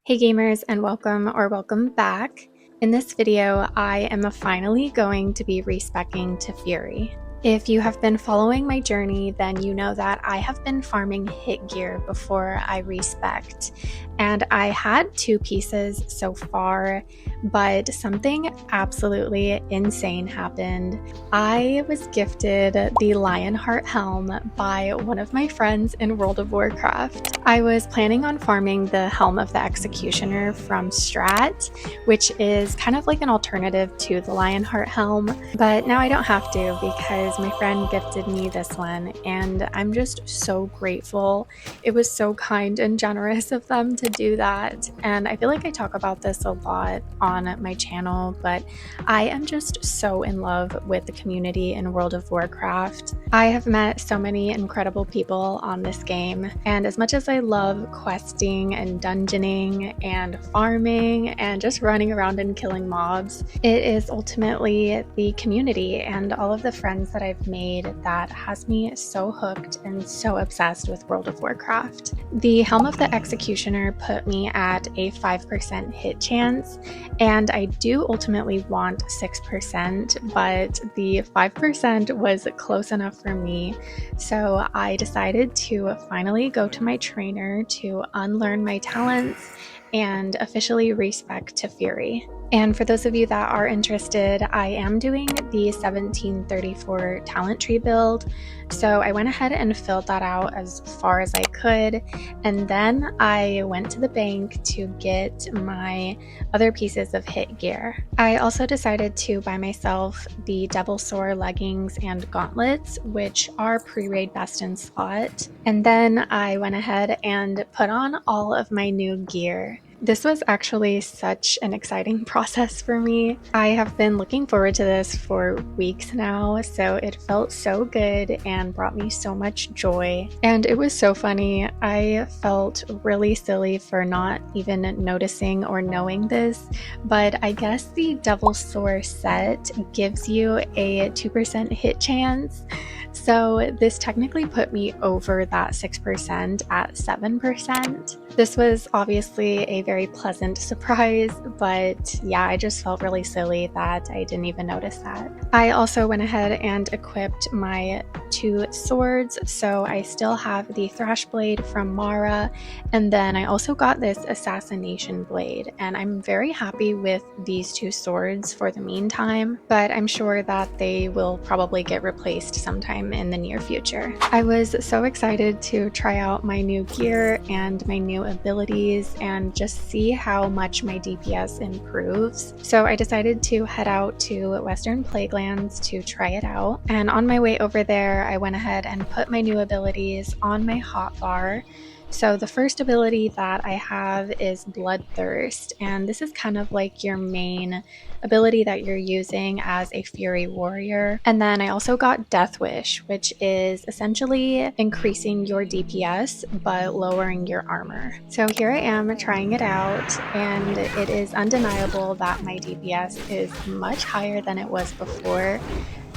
Hey gamers, and welcome back. In this video, I am finally going to be respeccing to Fury. If you have been following my journey, then you know that I have been farming hit gear before I respecced, and I had 2 pieces so far, but something absolutely insane happened. I was gifted the Lionheart Helm by one of my friends in World of Warcraft. I was planning on farming the Helm of the Executioner from Strat, which is kind of like an alternative to the Lionheart Helm, but now I don't have to because my friend gifted me this one, and I'm just so grateful. It was so kind and generous of them to do that, and I feel like I talk about this a lot on my channel, but I am just so in love with the community in World of Warcraft. I have met so many incredible people on this game, and as much as I love questing and dungeoning and farming and just running around and killing mobs, it is ultimately the community and all of the friends that I've made that has me so hooked and so obsessed with World of Warcraft. The Helm of the Executioner put me at a 5% hit chance, and I do ultimately want 6%, but the 5% was close enough for me, so I decided to finally go to my trainer to unlearn my talents and officially respec to Fury. And for those of you that are interested, I am doing the 1734 talent tree build. So I went ahead and filled that out as far as I could, and then I went to the bank to get my other pieces of hit gear. I also decided to buy myself the Devil Soar leggings and gauntlets, which are pre-raid best in slot. And then I went ahead and put on all of my new gear. This was actually such an exciting process for me. I have been looking forward to this for weeks now, so it felt so good and brought me so much joy. And it was so funny. I felt really silly for not even noticing or knowing this, but I guess the Devil Soar set gives you a 2% hit chance. So this technically put me over that 6% at 7%. This was obviously a very pleasant surprise, but yeah, I just felt really silly that I didn't even notice that. I also went ahead and equipped my 2 swords, so I still have the Thrash Blade from Mara, and then I also got this Assassination Blade, and I'm very happy with these 2 swords for the meantime, but I'm sure that they will probably get replaced sometime in the near future. I was so excited to try out my new gear and my new abilities and just see how much my DPS improves. So I decided to head out to Western Plaguelands to try it out. And on my way over there, I went ahead and put my new abilities on my hotbar. So the first ability that I have is Bloodthirst, and this is kind of like your main ability that you're using as a Fury warrior. And then I also got Death Wish, which is essentially increasing your DPS but lowering your armor. So here I am trying it out, and it is undeniable that my DPS is much higher than it was before.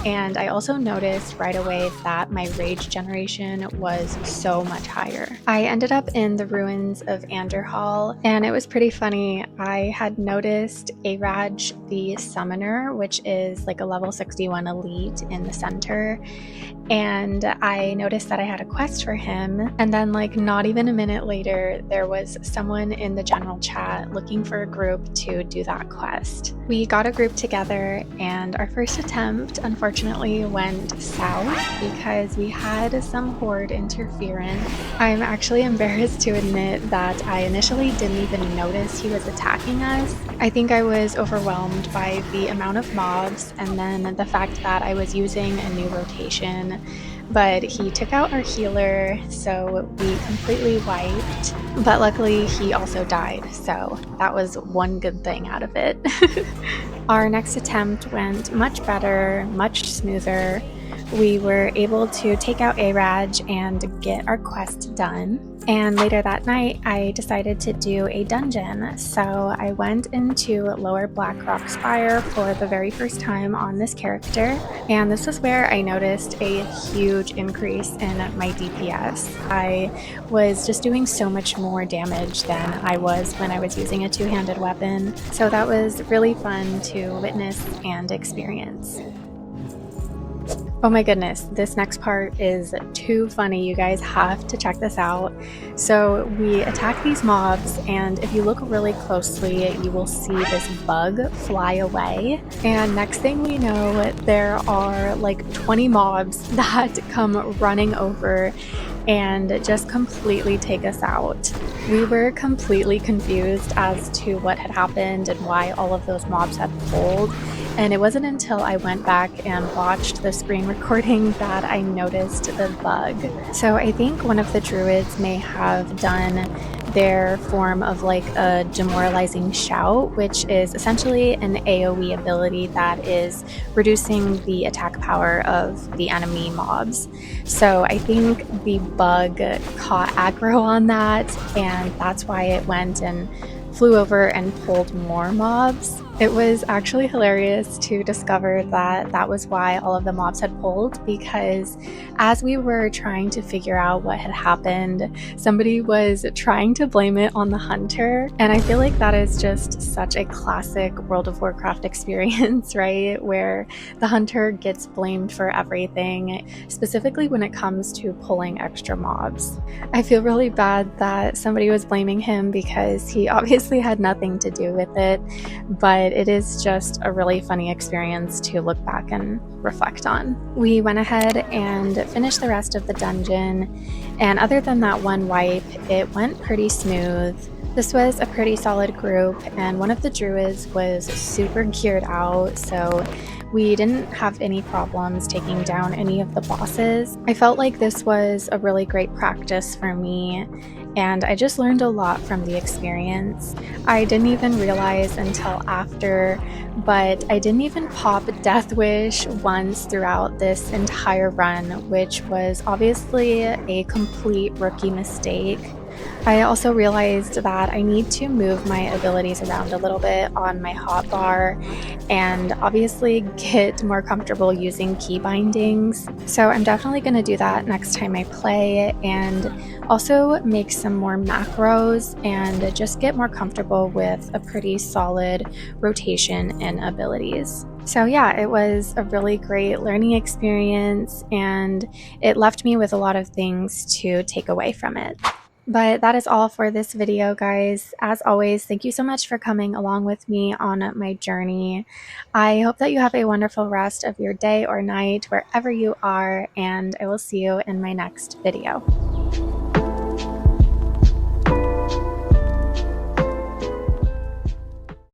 And I also noticed right away that my rage generation was so much higher. I ended up in the ruins of Anderhall, and it was pretty funny. I had noticed Araj the Summoner, which is like a level 61 elite in the center, and I noticed that I had a quest for him, and then like not even a minute later there was someone in the general chat looking for a group to do that quest. We got a group together, and our first attempt unfortunately went south because we had some horde interference. I'm actually embarrassed to admit that I initially didn't even notice he was attacking us. I think I was overwhelmed by the amount of mobs and then the fact that I was using a new rotation, but he took out our healer, so we completely wiped. But luckily he also died, so that was one good thing out of it. Our next attempt went much better, much smoother. we were able to take out Araj and get our quest done. And later that night, I decided to do a dungeon. So I went into lower Blackrock Spire for the very first time on this character. And this is where I noticed a huge increase in my DPS. I was just doing so much more damage than I was when I was using a two-handed weapon. So that was really fun to witness and experience. Oh my goodness, this next part is too funny. You guys have to check this out. So we attack these mobs, and if you look really closely, you will see this bug fly away. And next thing we know, there are like 20 mobs that come running over and just completely take us out. We were completely confused as to what had happened and why all of those mobs had pulled. And it wasn't until I went back and watched the screen recording that I noticed the bug. So I think one of the druids may have done their form of like a demoralizing shout, which is essentially an AoE ability that is reducing the attack power of the enemy mobs. So I think the bug caught aggro on that, and that's why it went and flew over and pulled more mobs. It was actually hilarious to discover that that was why all of the mobs had pulled, because as we were trying to figure out what had happened, somebody was trying to blame it on the hunter. And I feel like that is just such a classic World of Warcraft experience, right? Where the hunter gets blamed for everything, specifically when it comes to pulling extra mobs. I feel really bad that somebody was blaming him because he obviously had nothing to do with it, but it is just a really funny experience to look back and reflect on. We went ahead and finished the rest of the dungeon, and other than that one wipe, it went pretty smooth. This was a pretty solid group, and one of the druids was super geared out, so we didn't have any problems taking down any of the bosses. I felt like this was a really great practice for me, and I just learned a lot from the experience. I didn't even realize until after, but I didn't even pop Death Wish once throughout this entire run, which was obviously a complete rookie mistake. I also realized that I need to move my abilities around a little bit on my hotbar and obviously get more comfortable using key bindings. So I'm definitely going to do that next time I play, and also make some more macros and just get more comfortable with a pretty solid rotation in abilities. So yeah, it was a really great learning experience, and it left me with a lot of things to take away from it. But that is all for this video, guys. As always, thank you so much for coming along with me on my journey. I hope that you have a wonderful rest of your day or night, wherever you are, and I will see you in my next video.